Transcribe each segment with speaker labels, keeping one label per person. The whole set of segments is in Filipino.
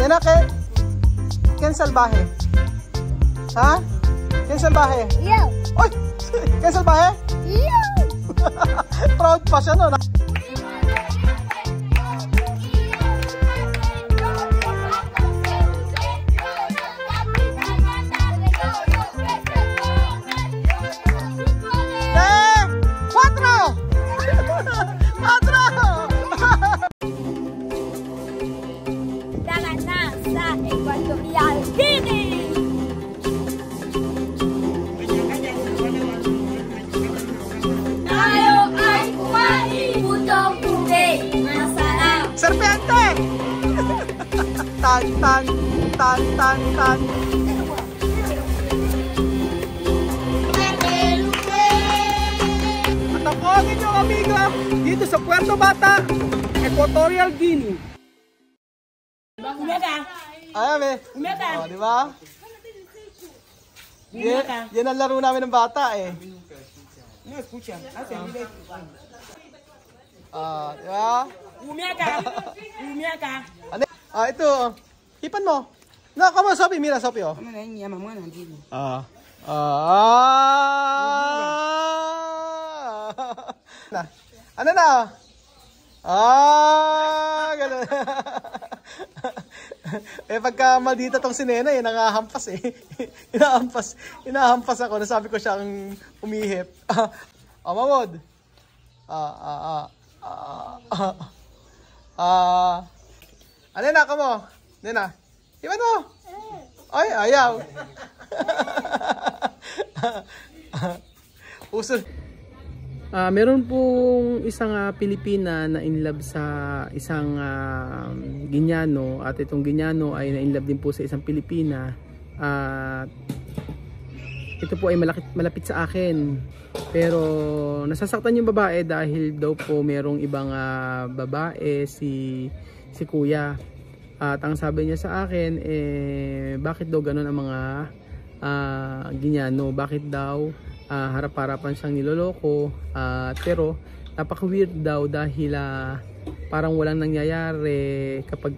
Speaker 1: Nena, ¿quién salvaje? ¿Ah? ¿Quién salvaje?
Speaker 2: Yo.
Speaker 1: Uy! ¿Quién salvaje?
Speaker 2: Yo.
Speaker 1: Proud pa siya nun. Serpiente! Tan, tan, tan, tan, tan. At ako ang inyong amiga dito sa Puerto Bata, Equatorial Guinea. Ayan eh. O, di ba? Yan ang laro namin ng bata eh. Di ba? Ano? Ito. Hipan mo. No, come on, Sophie. Mira, Sophie, oh. Ano na? Ganun. Pagka maldita tong si Nena, nangahampas eh. Hinahampas ako. Nasabi ko siyang umihip. Mamod. Nena, kamo. Nena. Iwan mo. Ay, ayaw. Uso. Meron pong isang Pilipina na in love sa isang Ginyano, at itong Ginyano ay na in love din po sa isang Pilipina. Ito po ay malapit sa akin, pero nasasaktan yung babae dahil daw po merong ibang babae si kuya. At ang sabi niya sa akin, bakit daw ganun ang mga Ginyano, bakit daw harap-harapan siyang niloloko, pero napaka-weird daw dahil parang walang nangyayari kapag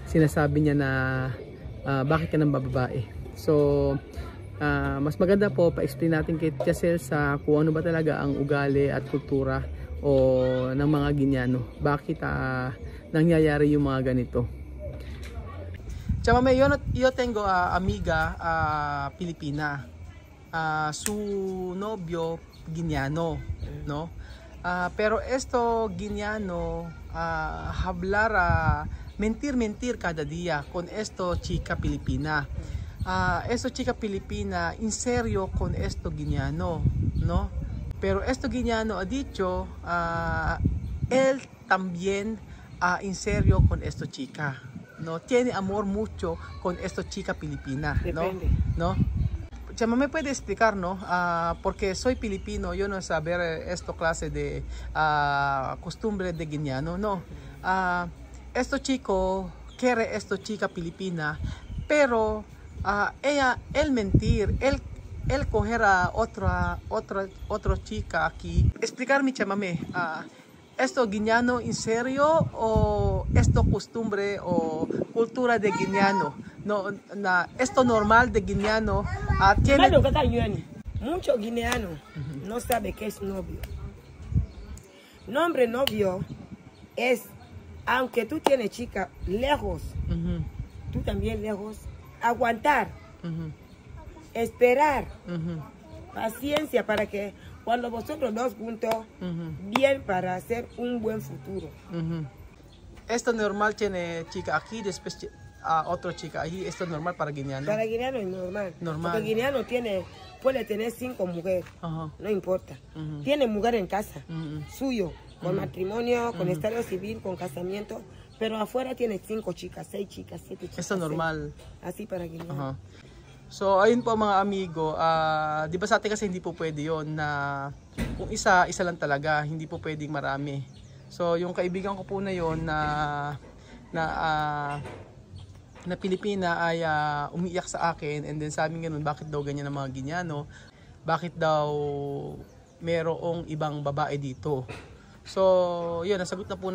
Speaker 1: sinasabi niya na bakit ka nang babae. So mas maganda po pa-explain natin kay Tiasel sa kung ano ba talaga ang ugali at kultura o ng mga Ginyano, bakit nangyayari yung mga ganito. Chamame, yo tengo amiga Pilipina. Su novio Ginyano, no? Pero esto Ginyano hablar mentir cada día con esto chica Pilipina. Esto chica Pilipina en serio con esto Ginyano, no? Pero esto Ginyano ha dicho él también en serio con esto chica, no? Tiene amor mucho con esto chica Pilipina, ¿no?
Speaker 3: Depende.
Speaker 1: ¿No? Chama, ¿me puede explicar, no? Porque soy filipino, yo no saber esto clase de costumbre de Ginyano, no. Esto chico quiere esto chica Pilipina, pero él mentir, él coger a otra chica aquí. Explicarme, chamame, ¿esto Ginyano en serio o esto costumbre o cultura de Ginyano? No, esto normal de Ginyano tiene...
Speaker 3: Mucho guineano no sabe qué es novio. Nombre novio es, aunque tú tienes chica lejos, tú también lejos, aguantar, esperar, paciencia para que cuando vosotros dos juntos, bien para hacer un buen futuro.
Speaker 1: Esto normal tiene chica aquí, después otra chica ahí. Esto es normal para Ginyano.
Speaker 3: Para Ginyano es normal. Porque Ginyano puede tener 5 mujeres, no importa. Tiene mujer en casa, suyo, con matrimonio, con estado civil, con casamiento, pero afuera tiene 5 chicas, 6 chicas, 7 chicas.
Speaker 1: Esto es normal.
Speaker 3: Así para Ginyano.
Speaker 1: So ayun po mga amigo, di ba sa atin kasi hindi po pwede yun na kung isa lang talaga, hindi po pwedeng marami. So yung kaibigan ko po na yun na Pilipina ay umiiyak sa akin, and then sabi ganun, bakit daw ganyan ang mga Ginyano, bakit daw merong ibang babae dito. So yun, nasagot na po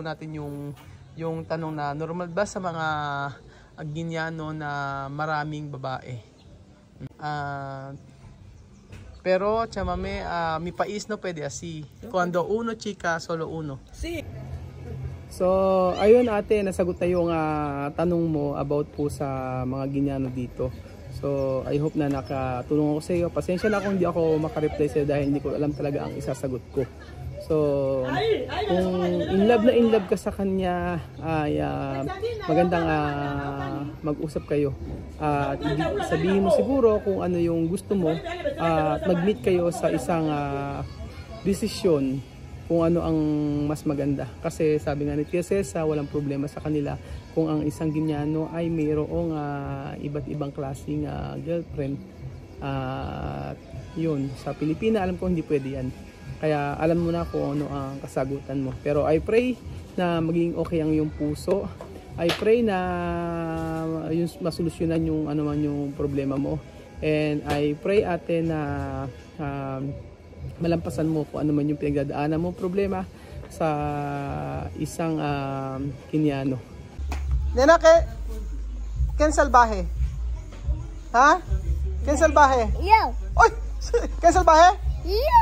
Speaker 1: natin yung yung tanong na normal ba sa mga Guineano na maraming babae. Pero chamame, mi país no pwede así. Cuando uno chica, solo uno.
Speaker 3: Sí.
Speaker 1: So, ayun ate, nasagot na yung tanong mo about po sa mga Guineano dito. So, I hope na nakatulong ako sa iyo. Pasensya na kung hindi ako makareply sa'yo dahil hindi ko alam talaga ang isasagot ko. So, kung in love ka sa kanya, ay magandang mag-usap kayo. At sabihin mo siguro kung ano yung gusto mo at mag-meet kayo sa isang desisyon kung ano ang mas maganda. Kasi sabi nga ni Tia Cesa, walang problema sa kanila kung ang isang Guineano ay mayroong iba't ibang klaseng girlfriend. Yun, sa Pilipina alam ko hindi pwede yan. Kaya alam mo na kung ano ang kasagutan mo. Pero I pray na maging okay ang iyong puso. I pray na yung masolusyonan yung ano man yung problema mo. And I pray ate na malampasan mo kung ano man yung pinagdadaanan mo problema sa isang Guineano. Nena, ken salbahe? Ha? Ken salbahe?
Speaker 2: Yo!
Speaker 1: Oy! Ken salbahe?
Speaker 2: Yo!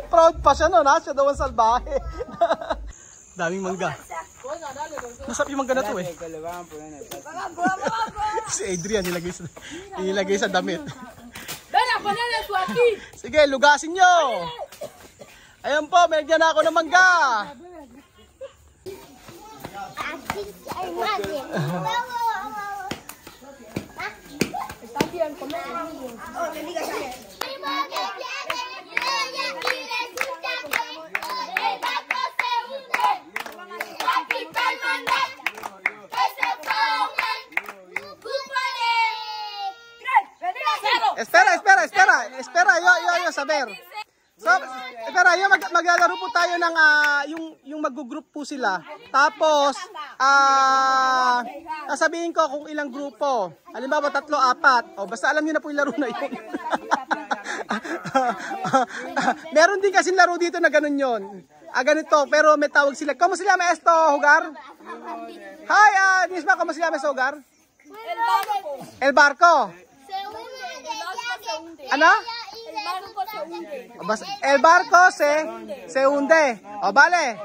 Speaker 1: Proud pa siya no, ha? Siya daw ang salbahe. Daming mangga. Masarap yung mangga na to eh. Si Adrian nilagay sa damit. Sige, lugasin nyo. Ayan po, medyan na ako ng mangga. Espera, yo saber. So, espera, yo maglalaro po tayo ng yung mag-group po sila. Tapos sasabihin ko kung ilang grupo. Halimbawa 3, 4. O basta alam niyo na po yung laro na 'yon. Meron din kasi laro dito na ganun 'yon. Ganito, pero may tawag sila. ¿Cómo se llama esto, jugar? Hi, Nisma, ¿cómo se llama ese jugar? El barco. Ano? El barco se hunde. O vale.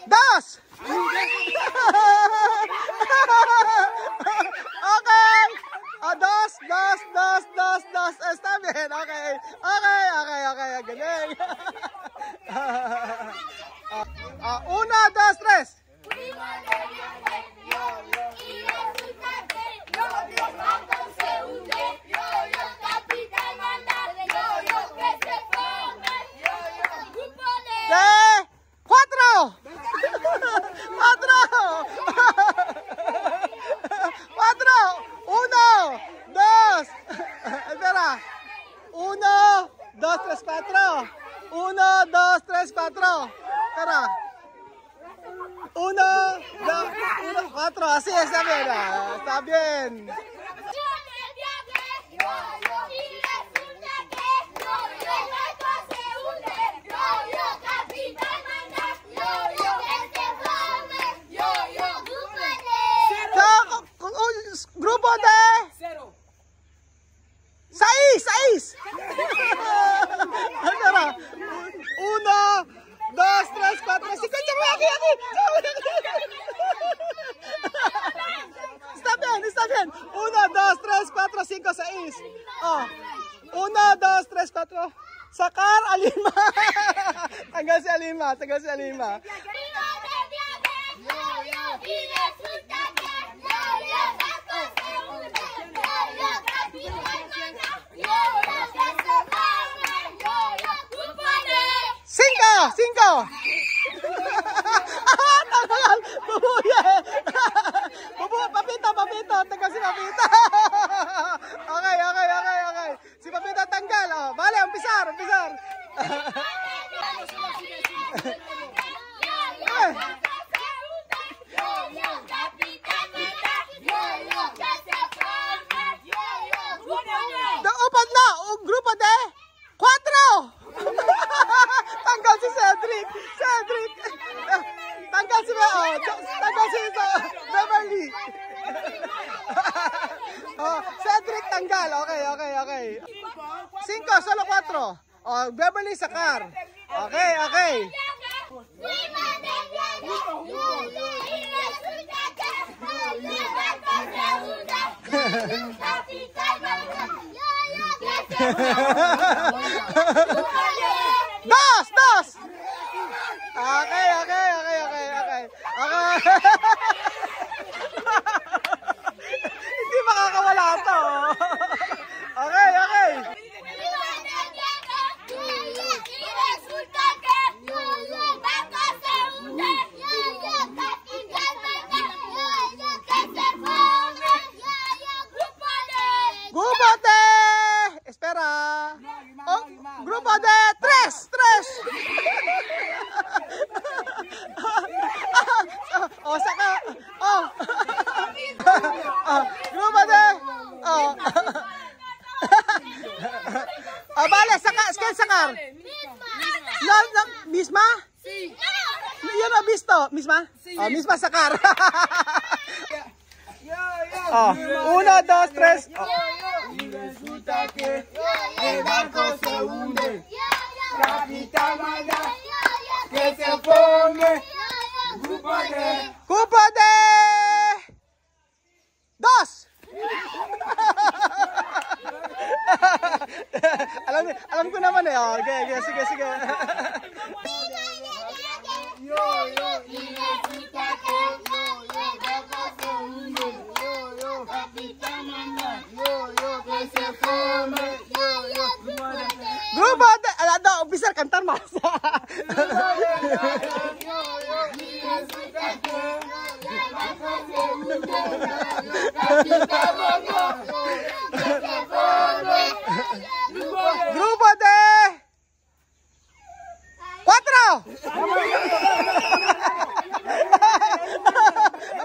Speaker 1: Dos. Okay. Dos. Está bien. Okay. Galing. 1, 2, 3. Tara. 1, 2, 4. Así está bien. Está bien. Grupo de 6. Tara. 1, 2, 3, 4, 5. Aquí. Está bien. 1, 2, 3, 4, 5, 6. 1, 2, 3, 4. Sakar Alima. Tanggal si Alima. Cinco. Tanggal. Bubuya. Papita. Tanggal si Papita. Okay. Si Papita tanggal. Vale, umpizar. tanggal. Okay. 5, solo 4. Oh, Beverly Sakar. Okay. Dos. Okay. Hindi makakawala to. Okay. Grupo de espera. Oh, grupo de 3. Oh, saka. Oh. Grupo de. Oh. Vale, skin Sakar. No, misma? Sí. Yo no he visto, misma? Oh, misma Sakar. Oh, 1, 2, 3.
Speaker 2: Y resulta que el barco se hunde. Capitán manda que se forme grupo de
Speaker 1: 2. alam ko naman eh. Oh, okay, sige.
Speaker 2: Y resulta que el barco se hunde. Capitán manda que se forme
Speaker 1: Grupo de officer cantar mas. Grupo de 4.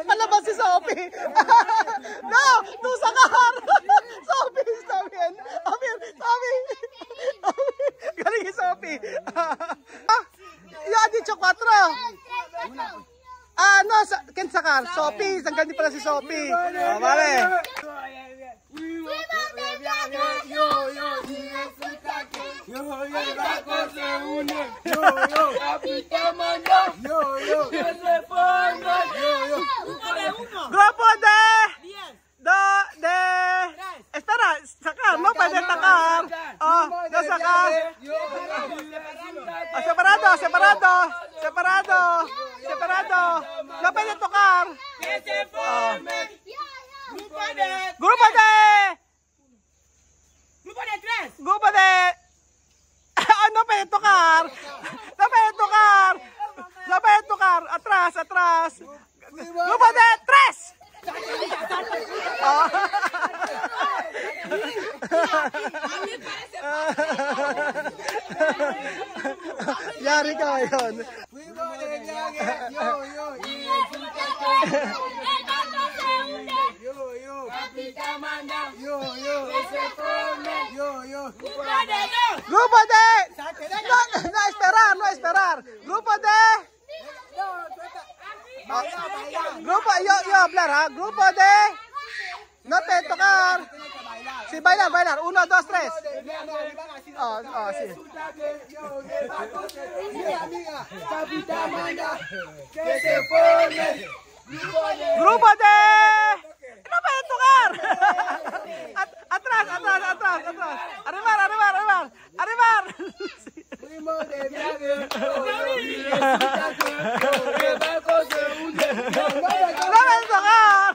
Speaker 1: Palabas si Sophie. No, Sakar. Sophie, está bien. Sophie. Galing si Sophie. Yung dicho 4. No, Ken Sakar. Sophie, tanggal din pala si Sophie. Vale.
Speaker 2: El barco se une. Capitán manda que se forme
Speaker 1: Grupo de espera, Sakar, no puede sacar. Oh, no Sakar. Separado. No puede tocar.
Speaker 2: que se forme
Speaker 1: Grupo de
Speaker 3: 3.
Speaker 1: No puede tocar. Atrás. Grupo de 3. Yari ka ngayon.
Speaker 2: Capitán manda que se forme
Speaker 1: Grupo de no esperar. Grupo de Grupo yo hablar ha. Grupo de no te tocar. Si bailar. 1, 2, 3. Sí.
Speaker 2: Capitán manda que se forme
Speaker 1: Grupo de no puede tocar. Atrás. Arribar.
Speaker 2: Fuimos de viaje, el barco se hunde.
Speaker 1: No puede tocar.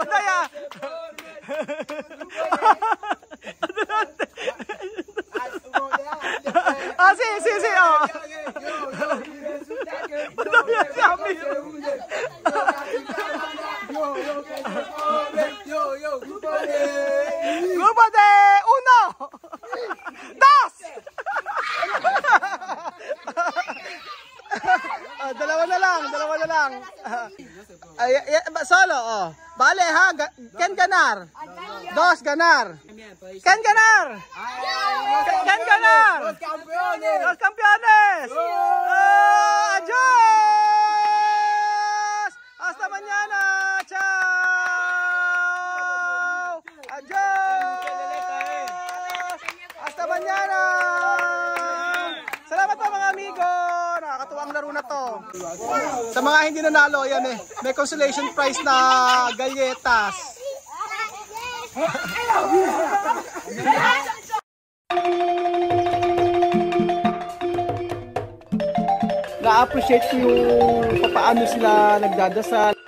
Speaker 1: Ya. Sí. Grupo de 1, 2. Dalawa na lang. Solo, oh. Vale ha, Ken ganar. 2 ganar. Ken ganar. Los campeones. Adiós. Hasta mañana. Chao. Adiós.
Speaker 4: Sa mga hindi nanalo, yan may consolation prize na galletas. Na-appreciate ko yung paano sila nagdadasal.